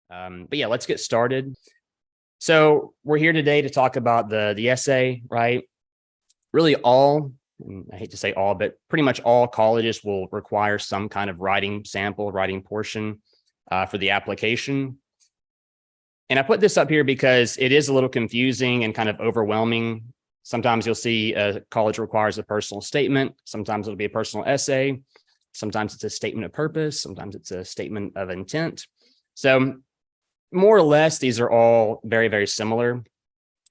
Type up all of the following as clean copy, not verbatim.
But yeah, let's get started. So we're here today to talk about the essay, right? Really I hate to say all, but pretty much all colleges will require some kind of writing sample, writing portion for the application. And I put this up here because it is a little confusing and kind of overwhelming. Sometimes you'll see a college requires a personal statement. Sometimes it'll be a personal essay. Sometimes it's a statement of purpose. Sometimes it's a statement of intent. So more or less, these are all very, very similar,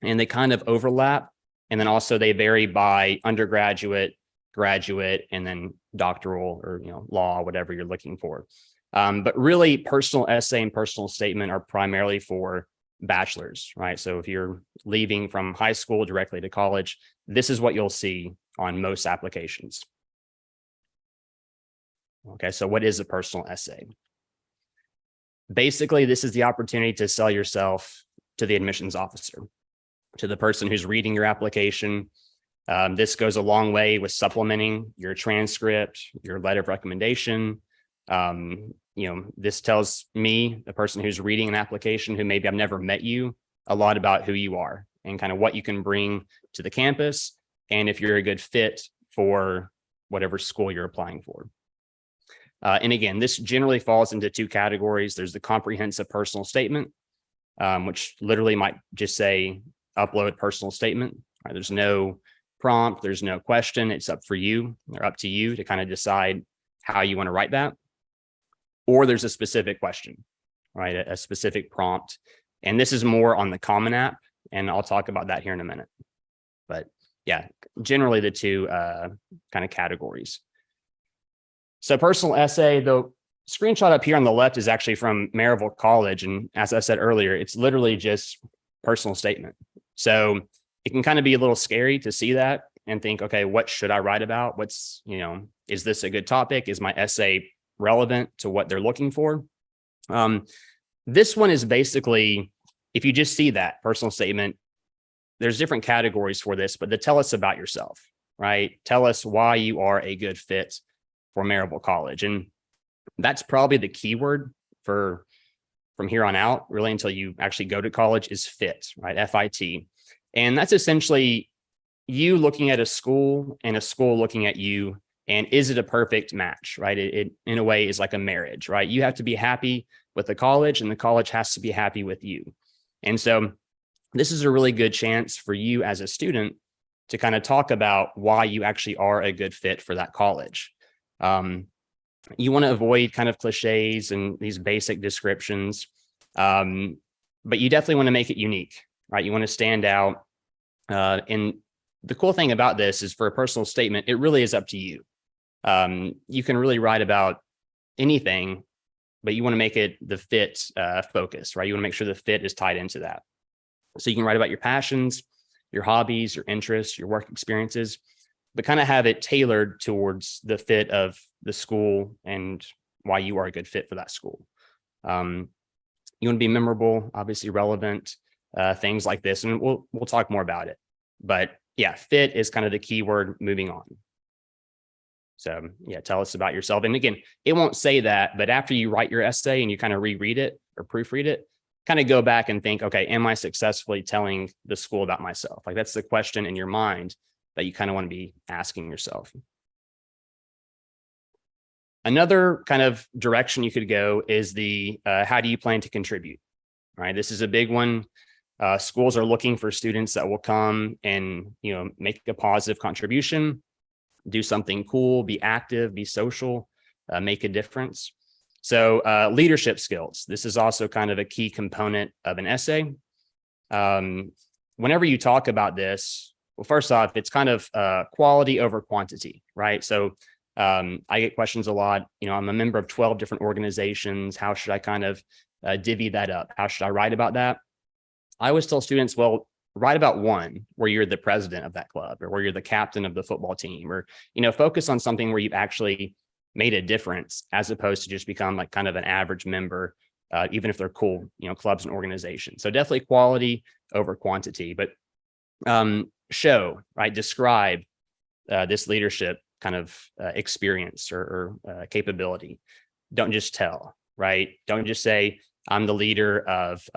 and they kind of overlap. And then also they vary by undergraduate, graduate, and then doctoral or law, whatever you're looking for. But really, personal essay and personal statement are primarily for bachelors, right? So if you're leaving from high school directly to college, this is what you'll see on most applications. Okay, so what is a personal essay? Basically, this is the opportunity to sell yourself to the admissions officer, to the person who's reading your application. This goes a long way with supplementing your transcript, your letter of recommendation. This tells me, the person who's reading an application who maybe I've never met you, a lot about who you are and kind of what you can bring to the campus, and if you're a good fit for whatever school you're applying for. And again, this generally falls into two categories. There's the comprehensive personal statement, which literally might just say upload personal statement. Right? There's no prompt, there's no question. It's up for you or up to you to kind of decide how you want to write that. Or there's a specific question, right? A specific prompt. And this is more on the Common App, and I'll talk about that here in a minute. But yeah, generally the two kind of categories. So personal essay, the screenshot up here on the left is actually from Maryville College. And as I said earlier, it's literally just personal statement. So it can kind of be a little scary to see that and think, okay, what should I write about? Is this a good topic? Is my essay relevant to what they're looking for? This one is basically, if you just see that personal statement, there's different categories for this, but tell us about yourself, right? Tell us why you are a good fit for Maryville College. And that's probably the key word from here on out, really until you actually go to college, is fit, right? FIT. And that's essentially you looking at a school and a school looking at you, and is it a perfect match, right? It in a way is like a marriage, right? You have to be happy with the college and the college has to be happy with you. And so this is a really good chance for you as a student to kind of talk about why you actually are a good fit for that college. You want to avoid kind of cliches and these basic descriptions, but you definitely want to make it unique, right? You want to stand out. And the cool thing about this is, for a personal statement, it really is up to you. You can really write about anything, but you want to make it the fit focus, right? You want to make sure the fit is tied into that. So you can write about your passions, your hobbies, your interests, your work experiences, but kind of have it tailored towards the fit of the school and why you are a good fit for that school. You want to be memorable, obviously relevant, things like this, and we'll talk more about it. But yeah, fit is kind of the key word moving on. So yeah, tell us about yourself. And again, it won't say that, but after you write your essay and you kind of reread it or proofread it, kind of go back and think, okay, am I successfully telling the school about myself? Like, that's the question in your mind that you kind of want to be asking yourself. Another kind of direction you could go is the how do you plan to contribute, right? This is a big one. Schools are looking for students that will come and make a positive contribution, do something cool, be active, be social, make a difference. So leadership skills. This is also kind of a key component of an essay. Whenever you talk about this, well, first off, it's kind of quality over quantity, right? So I get questions a lot. I'm a member of 12 different organizations. How should I kind of divvy that up? How should I write about that? I always tell students, well, write about one where you're the president of that club, or where you're the captain of the football team, or, focus on something where you've actually made a difference, as opposed to just become like kind of an average member, even if they're cool, clubs and organizations. So definitely quality over quantity, but show, right? Describe this leadership kind of experience or capability. Don't just tell, right? Don't just say, I'm the leader of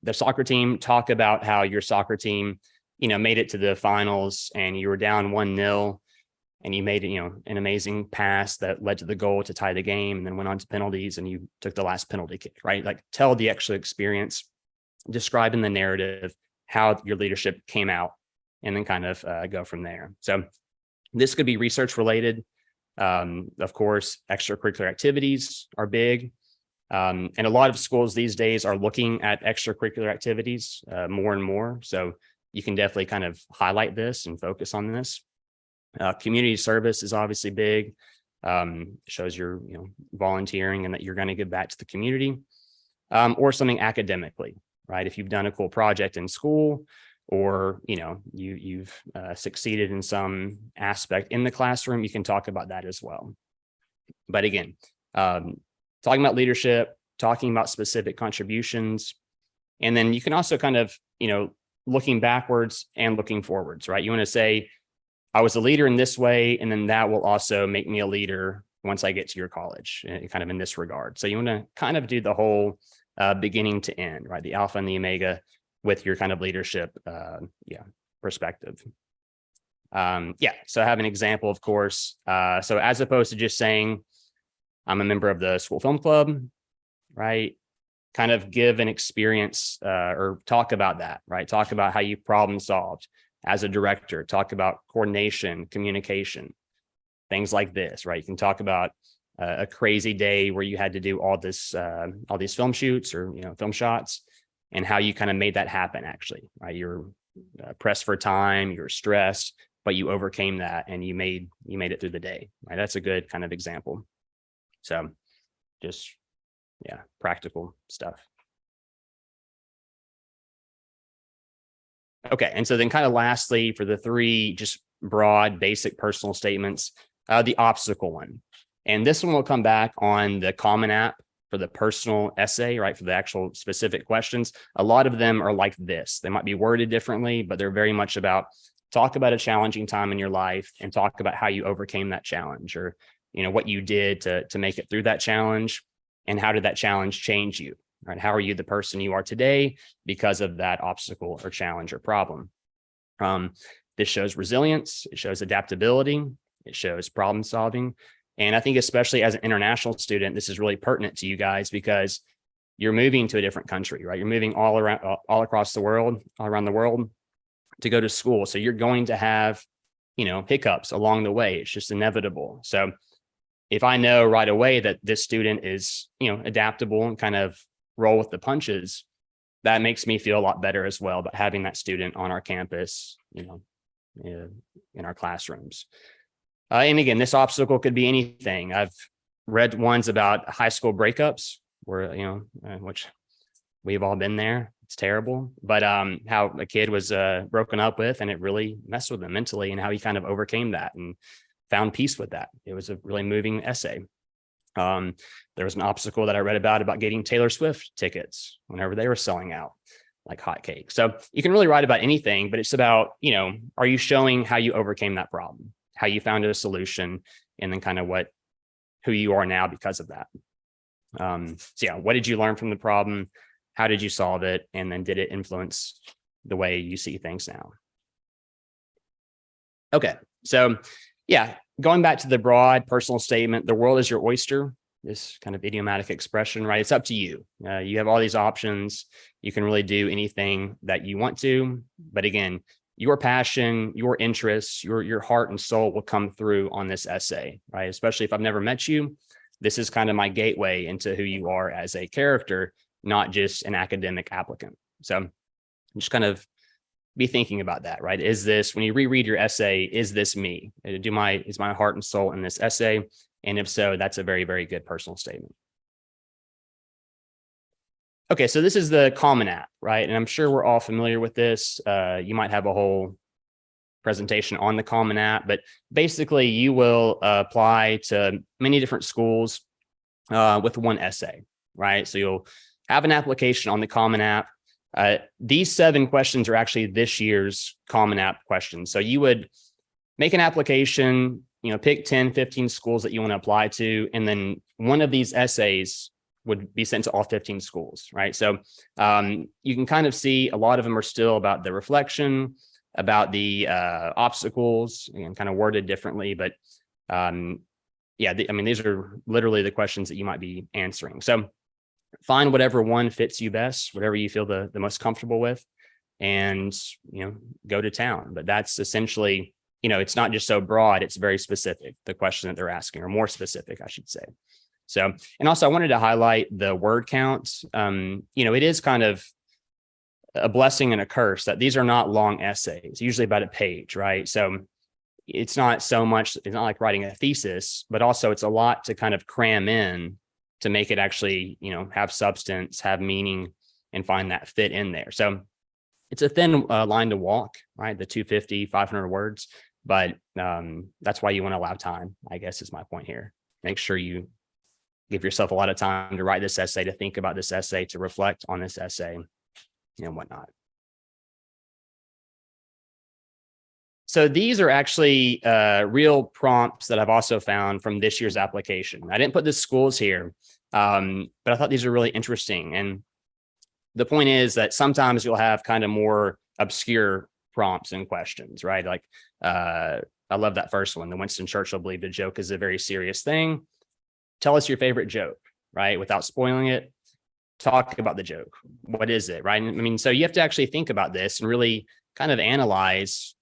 the soccer team. Talk about how your soccer team, made it to the finals and you were down 1-0 and you made, an amazing pass that led to the goal to tie the game and then went on to penalties and you took the last penalty kick, right? Like tell the actual experience, describe in the narrative how your leadership came out, and then kind of go from there. So this could be research related. Of course, extracurricular activities are big. And a lot of schools these days are looking at extracurricular activities more and more. So you can definitely kind of highlight this and focus on this. Community service is obviously big. Shows you're volunteering and that you're going to give back to the community, or something academically, right? If you've done a cool project in school, or you've succeeded in some aspect in the classroom, you can talk about that as well. But again, talking about leadership, talking about specific contributions, and then you can also kind of looking backwards and looking forwards, right? You want to say, I was a leader in this way, and then that will also make me a leader once I get to your college, kind of in this regard. So you want to kind of do the whole beginning to end, right? The alpha and the omega with your kind of leadership perspective. So I have an example, of course. So as opposed to just saying, I'm a member of the school film club, right? Kind of give an experience or talk about that, right? Talk about how you problem solved as a director, talk about coordination, communication, things like this, right? You can talk about a crazy day where you had to do all these film shoots or, film shots, and how you kind of made that happen actually, right? You're pressed for time, you're stressed, but you overcame that and you made it through the day, right? That's a good kind of example. So just, practical stuff. Okay, and so then kind of lastly, for the three just broad, basic personal statements, the obstacle one. And this one will come back on the Common App for the personal essay, right? For the actual specific questions. A lot of them are like this. They might be worded differently, but they're very much about talk about a challenging time in your life and talk about how you overcame that challenge, or, what you did to make it through that challenge, and how did that challenge change you, right? How are you the person you are today because of that obstacle or challenge or problem? This shows resilience, it shows adaptability, it shows problem solving. And I think especially as an international student, this is really pertinent to you guys because you're moving to a different country, right? You're moving all across the world, all around the world to go to school. So you're going to have, hiccups along the way. It's just inevitable. So if I know right away that this student is, adaptable and kind of roll with the punches, that makes me feel a lot better as well about having that student on our campus, in our classrooms. And again, this obstacle could be anything. I've read ones about high school breakups where, which we've all been there. It's terrible, but how a kid was broken up with and it really messed with them mentally, and how he kind of overcame that and found peace with that. It was a really moving essay. There was an obstacle that I read about getting Taylor Swift tickets whenever they were selling out like hotcakes. So you can really write about anything, but it's about, are you showing how you overcame that problem, how you found a solution, and then kind of who you are now because of that. What did you learn from the problem? How did you solve it? And then did it influence the way you see things now? Okay, so going back to the broad personal statement, the world is your oyster, this kind of idiomatic expression, right? It's up to you. You have all these options. You can really do anything that you want to. But again, your passion, your interests, your heart and soul will come through on this essay, right? Especially if I've never met you, this is kind of my gateway into who you are as a character, not just an academic applicant. So just kind of be thinking about that, right? Is this, when you reread your essay, is this me? Is my heart and soul in this essay? And if so, that's a very, very good personal statement. Okay, so this is the Common App, right? And I'm sure we're all familiar with this. You might have a whole presentation on the Common App, but basically you will apply to many different schools with one essay, right? So you'll have an application on the Common App. These 7 questions are actually this year's Common App questions. So you would make an application, pick 10, 15 schools that you want to apply to, and then one of these essays would be sent to all 15 schools, right? So you can kind of see a lot of them are still about the reflection, about the obstacles, and kind of worded differently. But yeah, I mean, these are literally the questions that you might be answering. So find whatever one fits you best, whatever you feel the most comfortable with, and, go to town. But that's essentially, it's not just so broad, it's very specific, the question that they're asking, or more specific, I should say. So, and also I wanted to highlight the word count. It is kind of a blessing and a curse that these are not long essays, usually about a page, right? So it's not like writing a thesis, but also it's a lot to kind of cram in to make it actually, have substance, have meaning, and find that fit in there. So it's a thin line to walk, right? The 250, 500 words, but that's why you want to allow time, I guess, is my point here. Make sure you give yourself a lot of time to write this essay, to think about this essay, to reflect on this essay, and whatnot. So these are actually real prompts that I've also found from this year's application. I didn't put the schools here, but I thought these are really interesting. And the point is that sometimes you'll have kind of more obscure prompts and questions, right? Like, I love that first one. The Winston Churchill believed a joke is a very serious thing. Tell us your favorite joke, right? Without spoiling it. Talk about the joke. What is it, right? I mean, so you have to actually think about this and really kind of analyze,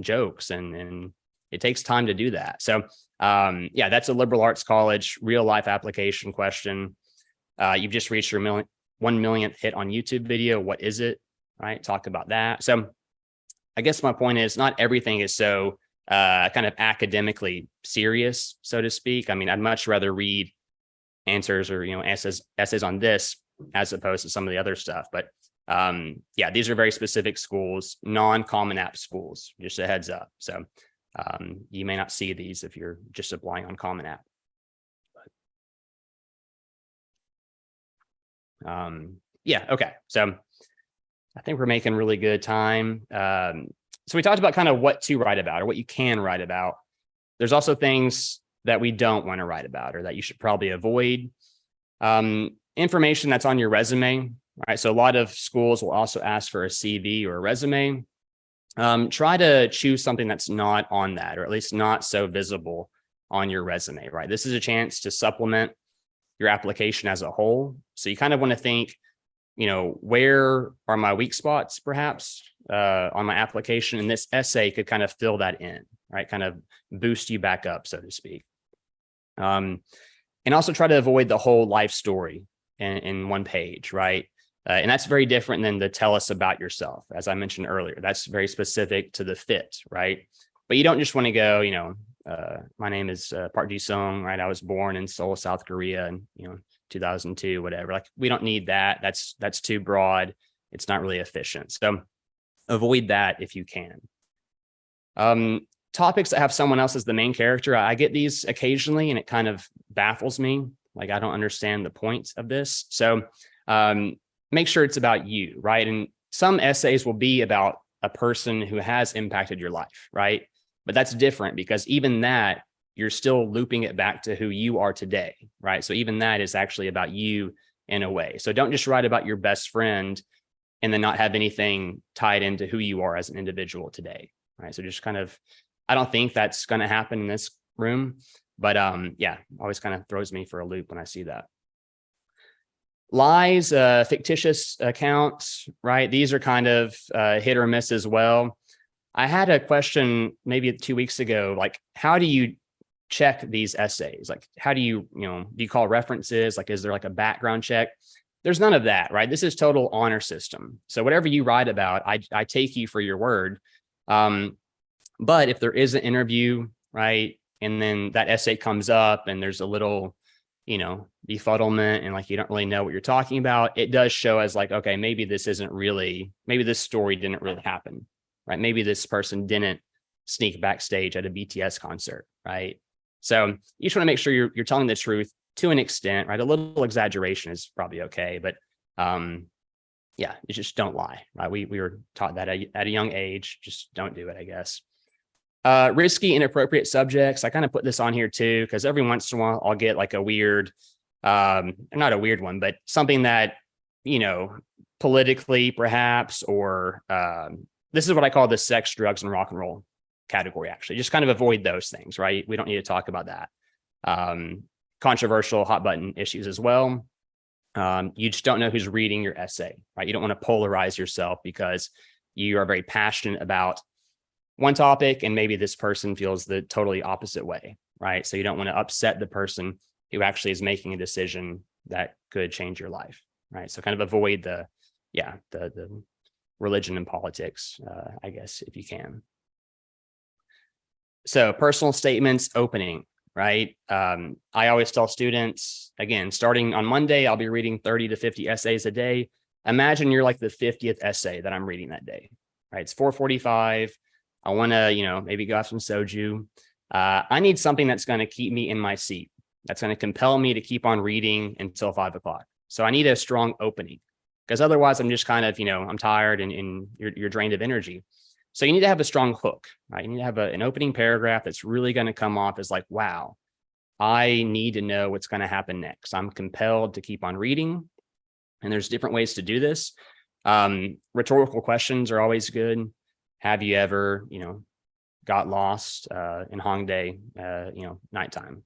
jokes, and it takes time to do that. So, yeah, that's a liberal arts college real life application question. You've just reached your 1 millionth hit on YouTube video. What is it, right? Talk about that. So I guess my point is not everything is so kind of academically serious, so to speak. I mean, I'd much rather read answers or, essays on this as opposed to some of the other stuff. But yeah, these are very specific schools, non-Common App schools, just a heads up. So you may not see these if you're just applying on Common App. Yeah, okay. So I think we're making really good time. So we talked about kind of what to write about or what you can write about. There's also things that we don't want to write about or that you should probably avoid. Information that's on your resume, right? So a lot of schools will also ask for a CV or a resume. Try to choose something that's not on that, or at least not so visible on your resume, right? This is a chance to supplement your application as a whole. So you kind of want to think, where are my weak spots perhaps on my application? And this essay could kind of fill that in, right? Kind of boost you back up, so to speak. And also try to avoid the whole life story in one page, right? And that's very different than the tell us about yourself. As I mentioned earlier, that's very specific to the fit, right? But you don't just want to go, my name is Park Ji-sung, right? I was born in Seoul, South Korea, in 2002, whatever. Like, we don't need that. That's too broad. It's not really efficient. So avoid that if you can. Topics that have someone else as the main character. I get these occasionally, and it kind of baffles me. Like, I don't understand the point of this. So make sure it's about you, right? And some essays will be about a person who has impacted your life, right? But that's different because even that, you're still looping it back to who you are today, right? So even that is actually about you in a way. So don't just write about your best friend and then not have anything tied into who you are as an individual today, right? So just kind of, I don't think that's going to happen in this room, but yeah, always kind of throws me for a loop when I see that. Lies, fictitious accounts, right? These are kind of hit or miss as well. I had a question maybe 2 weeks ago, like, how do you check these essays? Like, how do you, do you call references? Like, is there like a background check? There's none of that, right? This is total honor system. So whatever you write about, I take you for your word. But if there is an interview, right, and then that essay comes up and there's a little, befuddlement and like you don't really know what you're talking about, it does show as like, okay, maybe this story didn't really happen, right? Maybe this person didn't sneak backstage at a BTS concert, right? So you just want to make sure you're telling the truth to an extent, right? A little exaggeration is probably okay, but yeah, you just don't lie, right? We were taught that at a young age, just don't do it, I guess. Risky, inappropriate subjects. I kind of put this on here too, because every once in a while I'll get like a weird, not a weird one, but something that, you know, politically perhaps, or this is what I call the sex, drugs, and rock and roll category, actually. Just kind of avoid those things, right? We don't need to talk about that. Controversial hot button issues as well. You just don't know who's reading your essay, right? You don't want to polarize yourself because you are very passionate about one topic and maybe this person feels the totally opposite way, right? So you don't want to upset the person who actually is making a decision that could change your life, right? So kind of avoid the religion and politics, I guess, if you can. So personal statements opening, right? I always tell students, again, starting on Monday, I'll be reading 30 to 50 essays a day. Imagine you're like the 50th essay that I'm reading that day, right? It's 4:45. I want to, you know, maybe go have some soju. I need something that's going to keep me in my seat. That's going to compel me to keep on reading until 5 o'clock. So I need a strong opening, because otherwise I'm just kind of, you know, I'm tired and you're drained of energy. So you need to have a strong hook, right? You need to have an opening paragraph that's really going to come off as like, wow, I need to know what's going to happen next. I'm compelled to keep on reading. And there's different ways to do this. Rhetorical questions are always good. Have you ever, you know, got lost in Hongdae, you know, nighttime,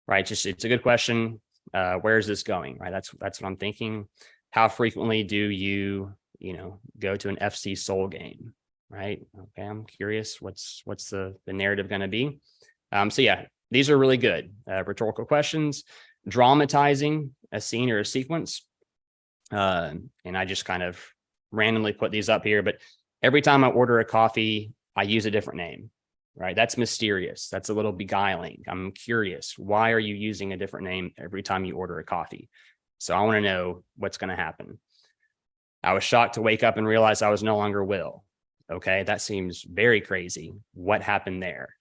right? Just, it's a good question. Where is this going, right? That's what I'm thinking. How frequently do you, you know, go to an FC Seoul game, right? Okay, I'm curious, what's the narrative going to be? So yeah, these are really good. Rhetorical questions, dramatizing a scene or a sequence. And I just kind of randomly put these up here, but every time I order a coffee, I use a different name, right? That's mysterious. That's a little beguiling. I'm curious. Why are you using a different name every time you order a coffee? So I want to know what's going to happen. I was shocked to wake up and realize I was no longer Will. Okay, that seems very crazy. What happened there?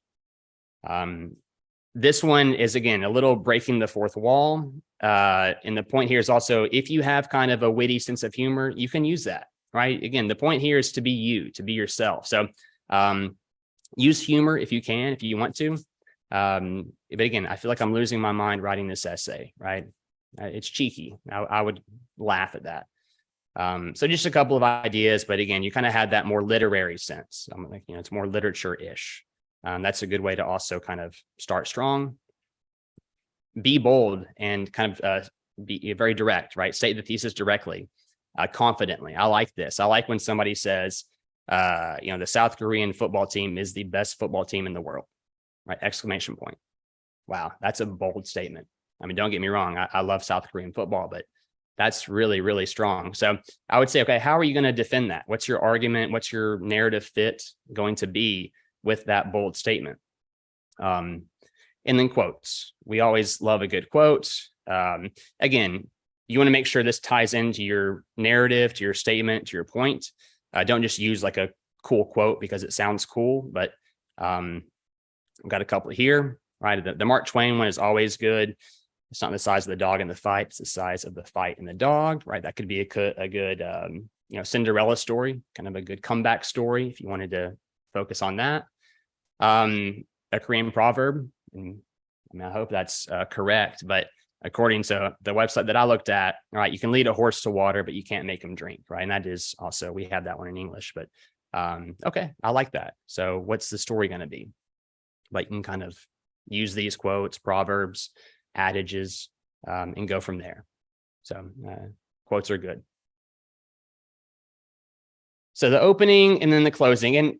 This one is, again, a little breaking the fourth wall. And the point here is also, if you have kind of a witty sense of humor, you can use that, right? Again, the point here is to be you, to be yourself. So use humor if you can, if you want to. But again, I feel like I'm losing my mind writing this essay, right? It's cheeky. I would laugh at that. So just a couple of ideas, but again, you kind of had that more literary sense. I'm like, you know, it's more literature-ish. That's a good way to also kind of start strong. Be bold and kind of be very direct, right? State the thesis directly, confidently. I like this. I like when somebody says, you know, the South Korean football team is the best football team in the world, right? Exclamation point. Wow, that's a bold statement. I mean, don't get me wrong. I love South Korean football, but that's really, really strong. So I would say, okay, how are you going to defend that? What's your argument? What's your narrative fit going to be with that bold statement? And then quotes. We always love a good quote. Again, you want to make sure this ties into your narrative, to your statement, to your point. Don't just use like a cool quote because it sounds cool, but I've got a couple here, right? The Mark Twain one is always good. It's not the size of the dog in the fight, it's the size of the fight in the dog, right? That could be a good you know, Cinderella story, kind of a good comeback story if you wanted to focus on that. A Korean proverb, and I mean, I hope that's correct, but according to the website that I looked at, all right, you can lead a horse to water, but you can't make him drink, right? And that is also, we have that one in English, but okay, I like that. So what's the story going to be? But you can kind of use these quotes, proverbs, adages, and go from there. So quotes are good. So the opening and then the closing, and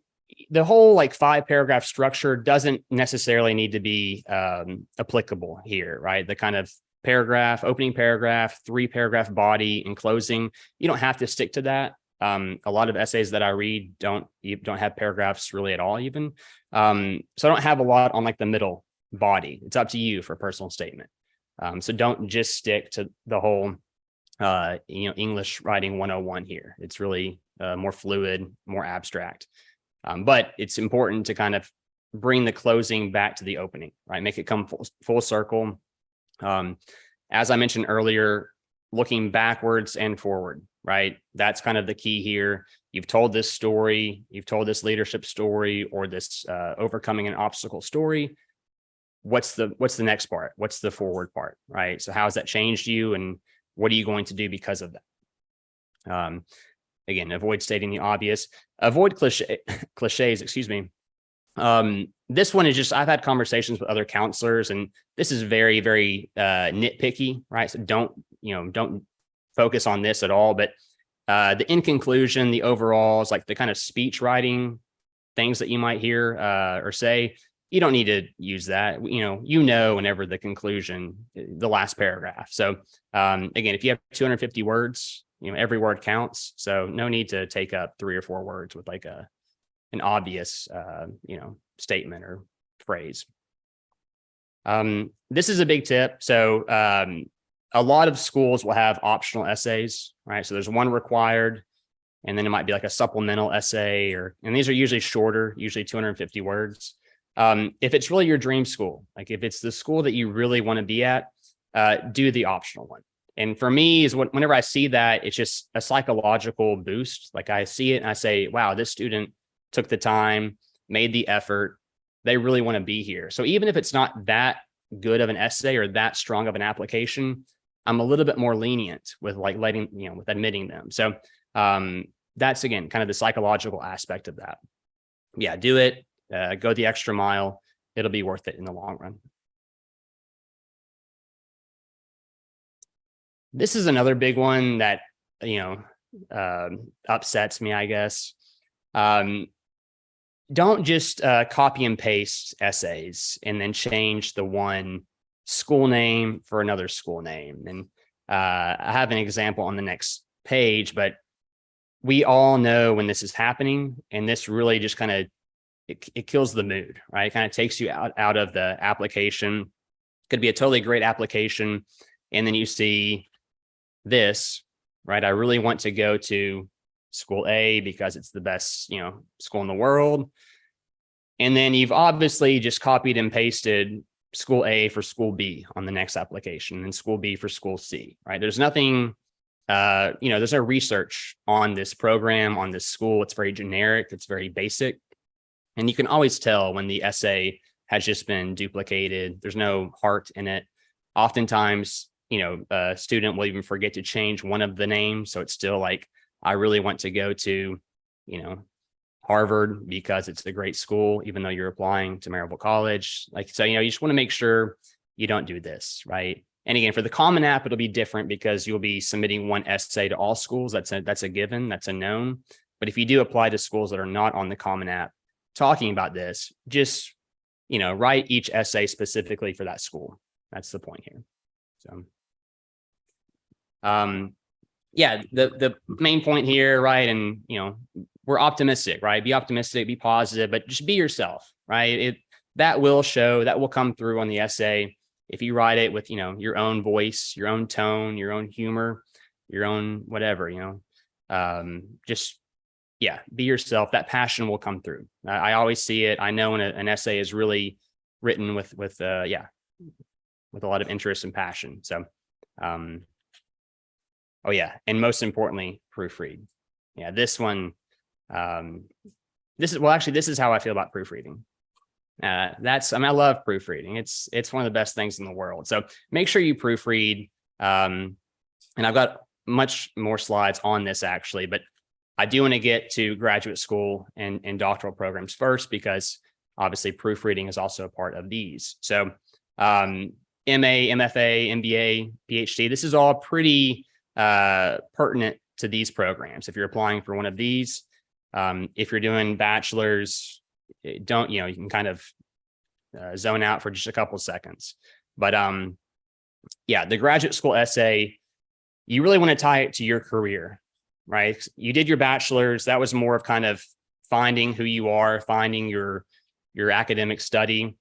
the whole like 5-paragraph structure doesn't necessarily need to be applicable here, right? The kind of paragraph, opening paragraph, 3-paragraph body and closing, you don't have to stick to that. A lot of essays that I read don't have paragraphs really at all even. So I don't have a lot on like the middle body. It's up to you for a personal statement. So don't just stick to the whole, you know, English writing 101 here. It's really more fluid, more abstract. But it's important to kind of bring the closing back to the opening, right? Make it come full circle. As I mentioned earlier, looking backwards and forward, right? That's kind of the key here. You've told this story, you've told this leadership story or this overcoming an obstacle story. what's the next part? What's the forward part, right? So how has that changed you, and what are you going to do because of that? Again, avoid stating the obvious, avoid cliches, excuse me. This one is just, I've had conversations with other counselors, and this is very, very nitpicky, right? So don't focus on this at all. But the in conclusion, the overalls, like the kind of speech writing things that you might hear or say, you don't need to use that. Whenever the conclusion, the last paragraph. So again, if you have 250 words, every word counts. So no need to take up 3 or 4 words with like an obvious, statement or phrase. This is a big tip. So a lot of schools will have optional essays, right? So there's one required, and then it might be like a supplemental essay, and these are usually shorter, usually 250 words. If it's really your dream school, like if it's the school that you really want to be at, do the optional one. And for me, whenever I see that, it's just a psychological boost. Like I see it and I say, wow, this student took the time, made the effort. They really want to be here. So even if it's not that good of an essay or that strong of an application, I'm a little bit more lenient with like with admitting them. So that's, again, kind of the psychological aspect of that. Yeah, do it. Go the extra mile. It'll be worth it in the long run. This is another big one that, upsets me, I guess. Don't just copy and paste essays and then change the one school name for another school name. And I have an example on the next page, but we all know when this is happening, and this really just kind of, it kills the mood, right? It kind of takes you out of the application. Could be a totally great application, and then you see this, right? I really want to go to school A because it's the best, school in the world. And then you've obviously just copied and pasted school A for school B on the next application, and school B for school C, right? There's nothing, there's no research on this program, on this school. It's very generic. It's very basic. And you can always tell when the essay has just been duplicated. There's no heart in it. Oftentimes, a student will even forget to change one of the names. So it's still like, I really want to go to, Harvard because it's a great school, even though you're applying to Maryville College. So, you just want to make sure you don't do this, right? And again, for the Common App, it'll be different because you'll be submitting one essay to all schools. That's a given, that's a known. But if you do apply to schools that are not on the Common App talking about this, just, write each essay specifically for that school. That's the point here. So, yeah, the main point here, right? And, we're optimistic, right? Be optimistic, be positive, but just be yourself, right? That will come through on the essay. If you write it with, your own voice, your own tone, your own humor, your own whatever, just, yeah, be yourself. That passion will come through. I always see it. I know when an essay is really written with a lot of interest and passion. So, oh yeah. And most importantly, proofread. Yeah, this one, this is how I feel about proofreading. I love proofreading. It's one of the best things in the world. So make sure you proofread. And I've got much more slides on this actually, but I do want to get to graduate school and doctoral programs first, because obviously proofreading is also a part of these. So, MA, MFA, MBA, PhD, this is all pretty pertinent to these programs. If you're applying for one of these, if you're doing bachelor's, you can kind of zone out for just a couple of seconds. But yeah, the graduate school essay, you really want to tie it to your career, right? You did your bachelor's. That was more of kind of finding who you are, finding your academic study.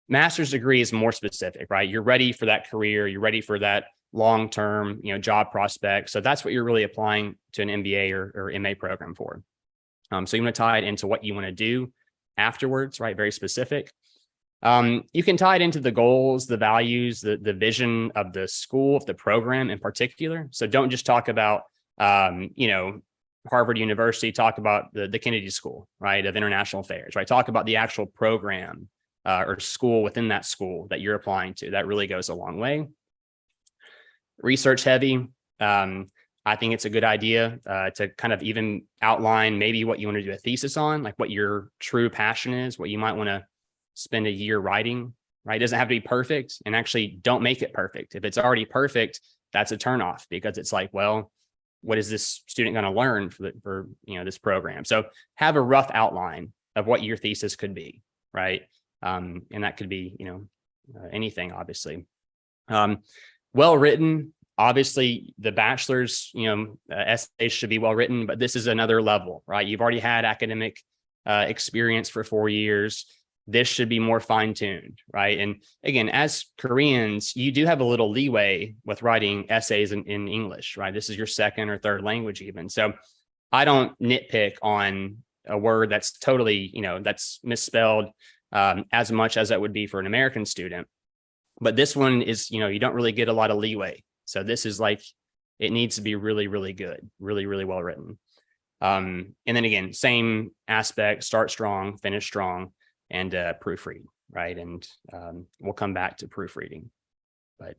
Master's degree is more specific, right? You're ready for that career. You're ready for that long-term, job prospect. So that's what you're really applying to an MBA or MA program for. So you want to tie it into what you want to do afterwards, right? Very specific. You can tie it into the goals, the values, the vision of the school, of the program in particular. So don't just talk about, Harvard University, talk about the Kennedy School, right, of International Affairs, right? Talk about the actual program or school within that school that you're applying to. That really goes a long way. Research heavy. I think it's a good idea to kind of even outline maybe what you want to do a thesis on, like what your true passion is, what you might want to spend a year writing, right? It doesn't have to be perfect, and actually don't make it perfect. If it's already perfect, that's a turnoff, because it's like, well, what is this student going to learn for this program? So have a rough outline of what your thesis could be, right? And that could be, anything, obviously. Well written. Obviously, the bachelor's, essays should be well written, but this is another level, right? You've already had academic experience for 4 years. This should be more fine-tuned, right? And again, as Koreans, you do have a little leeway with writing essays in English, right? This is your second or third language even. So I don't nitpick on a word that's totally, that's misspelled as much as that would be for an American student. But this one is, you don't really get a lot of leeway. So this is like, it needs to be really, really good, really, really well written. And then again, same aspect, start strong, finish strong, and proofread, right? And we'll come back to proofreading. But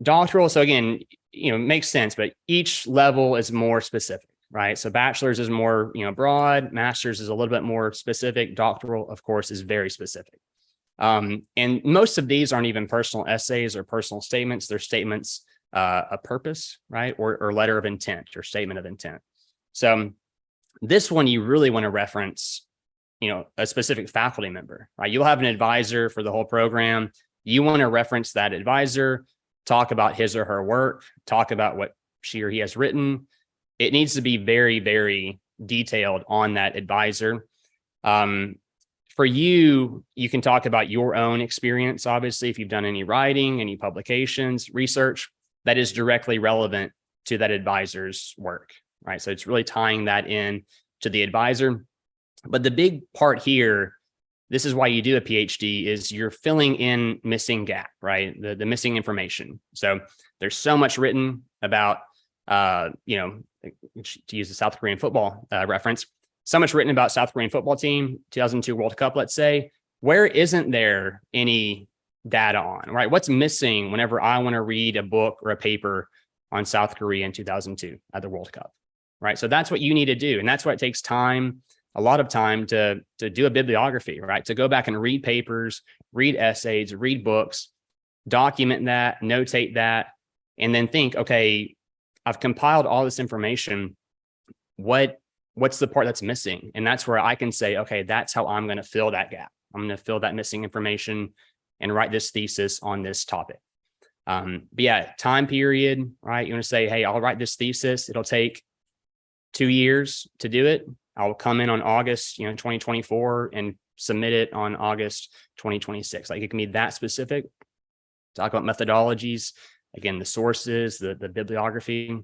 doctoral, so again, makes sense, but each level is more specific, right? So bachelor's is more, broad, master's is a little bit more specific, doctoral, of course, is very specific. And most of these aren't even personal essays or personal statements. They're statements of purpose, right? Or letter of intent or statement of intent. So this one, you really want to reference, a specific faculty member, right? You'll have an advisor for the whole program. You want to reference that advisor, talk about his or her work, talk about what she or he has written. It needs to be very, very detailed on that advisor. For you, you can talk about your own experience, obviously, if you've done any writing, any publications, research that is directly relevant to that advisor's work, right? So it's really tying that in to the advisor. But the big part here, this is why you do a PhD, is you're filling in missing gap, right? The missing information. So there's so much written about, to use the South Korean football reference, so much written about South Korean football team, 2002 World Cup, let's say. Where isn't there any data on, right? What's missing whenever I want to read a book or a paper on South Korea in 2002 at the World Cup, right? So that's what you need to do. And that's why it takes time, a lot of time to do a bibliography, right? To go back and read papers, read essays, read books, document that, notate that, and then think, okay, I've compiled all this information. What's the part that's missing? And that's where I can say, okay, that's how I'm going to fill that gap. I'm going to fill that missing information and write this thesis on this topic. But yeah, time period, right? You want to say, hey, I'll write this thesis. It'll take 2 years to do it. I'll come in on August, 2024 and submit it on August 2026. Like, it can be that specific. Talk about methodologies, again, the sources, the bibliography.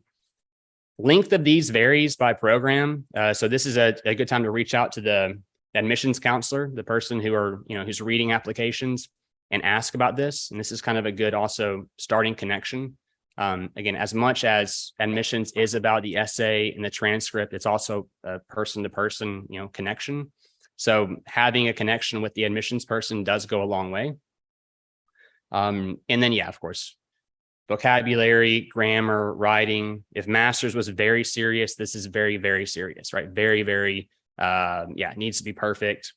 Length of these varies by program. So this is a good time to reach out to the admissions counselor, the person who's reading applications, and ask about this. And this is kind of a good also starting connection. Again, as much as admissions is about the essay and the transcript, it's also a person-to-person, connection. So having a connection with the admissions person does go a long way. And then, yeah, of course, vocabulary, grammar, writing. If master's was very serious, this is very, very serious, right? Very, very, it needs to be perfect.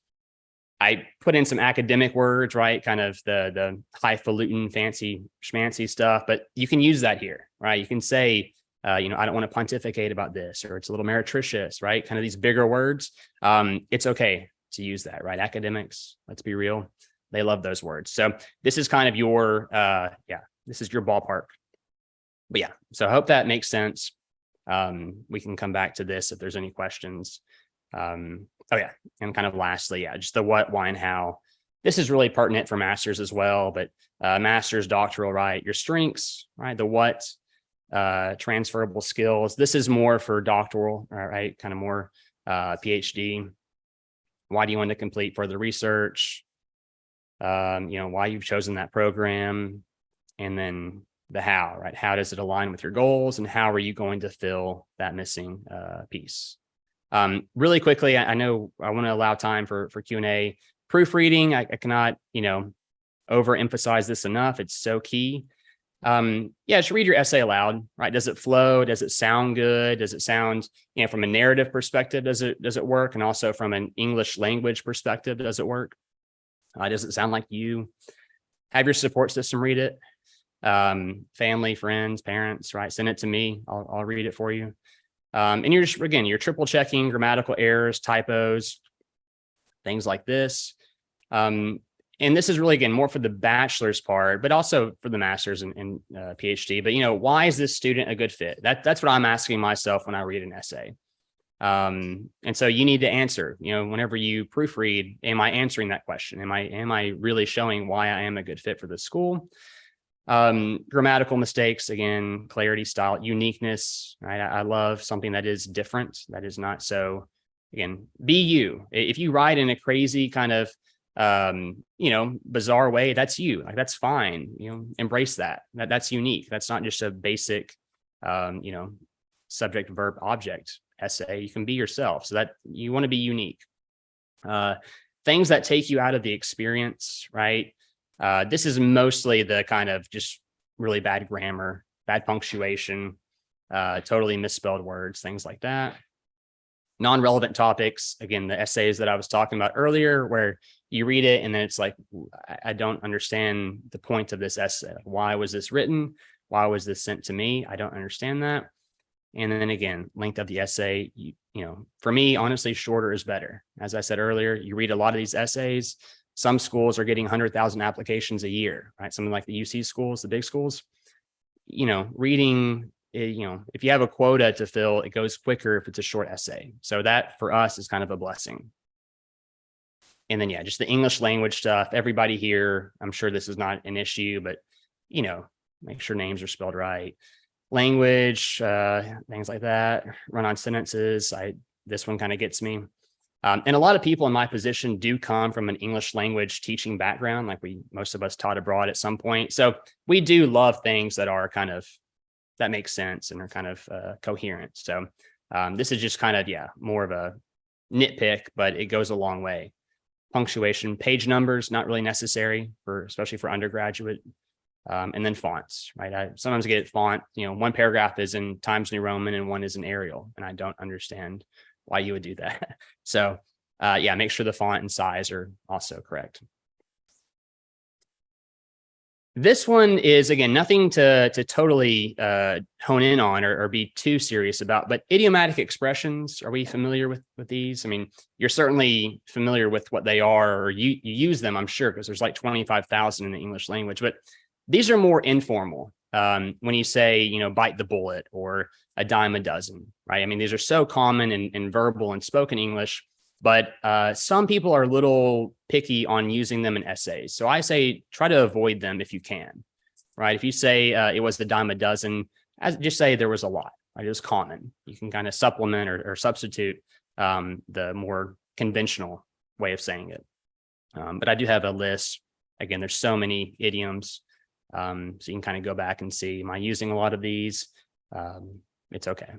I put in some academic words, right? Kind of the highfalutin, fancy schmancy stuff, but you can use that here, right? You can say, I don't want to pontificate about this, or it's a little meretricious, right? Kind of these bigger words. It's okay to use that, right? Academics, let's be real. They love those words. So this is kind of your, this is your ballpark. But yeah, so I hope that makes sense. We can come back to this if there's any questions. And kind of lastly, just the what, why, and how. This is really pertinent for master's as well, but master's, doctoral, right? Your strengths, right? The what, transferable skills. This is more for doctoral, right? Kind of more PhD. Why do you want to complete further research? Why you've chosen that program, and then the how, right? How does it align with your goals, and how are you going to fill that missing piece? Really quickly, I know I want to allow time for Q&A. Proofreading, I cannot, overemphasize this enough. It's so key. Just read your essay aloud, right? Does it flow? Does it sound good? Does it sound, from a narrative perspective, does it work? And also from an English language perspective, does it work? Does it sound like you? Have your support system read it. Family, friends, parents, right? Send it to me. I'll read it for you. And you're triple checking grammatical errors, typos, things like this. And this is really, again, more for the bachelor's part, but also for the master's and PhD. But, why is this student a good fit? That's what I'm asking myself when I read an essay. And so you need to answer, whenever you proofread, am I answering that question? Am I really showing why I am a good fit for the school? Grammatical mistakes, again, clarity, style, uniqueness, right? I love something that is different, that is not so, again, be you. If you write in a crazy kind of, bizarre way, that's you. Like, that's fine. Embrace that. That's unique. That's not just a basic, subject, verb, object essay. You can be yourself. So that you want to be unique. Things that take you out of the experience, right? This is mostly the kind of just really bad grammar, bad punctuation, totally misspelled words, things like that. Non-relevant topics, again, the essays that I was talking about earlier, where you read it and then it's like, I don't understand the point of this essay. Why was this written? Why was this sent to me? I don't understand that. And then again, length of the essay, for me, honestly, shorter is better. As I said earlier, you read a lot of these essays. Some schools are getting 100,000 applications a year, right? Something like the UC schools, the big schools, reading, if you have a quota to fill, it goes quicker if it's a short essay. So that for us is kind of a blessing. And then, just the English language stuff. Everybody here, I'm sure this is not an issue, but, make sure names are spelled right. Language, things like that, run-on sentences. This one kind of gets me. And a lot of people in my position do come from an English language teaching background, like most of us taught abroad at some point. So we do love things that are kind of, that make sense and are kind of coherent. So this is just kind of, more of a nitpick, but it goes a long way. Punctuation, page numbers, not really necessary especially for undergraduate. And then fonts, right? I sometimes get font, one paragraph is in Times New Roman and one is in Arial, and I don't understand why you would do that. So make sure the font and size are also correct. This one is, again, nothing to totally hone in on or be too serious about, but idiomatic expressions, are we familiar with these? I mean, you're certainly familiar with what they are, or you use them, I'm sure, because there's like 25,000 in the English language, but these are more informal. When you say, bite the bullet or a dime a dozen, right? I mean, these are so common in verbal and spoken English, but some people are a little picky on using them in essays. So I say, try to avoid them if you can, right? If you say it was the dime a dozen, just say there was a lot, right? It was common. You can kind of supplement or substitute the more conventional way of saying it. But I do have a list. Again, there's so many idioms. So you can kind of go back and see, am I using a lot of these? It's okay.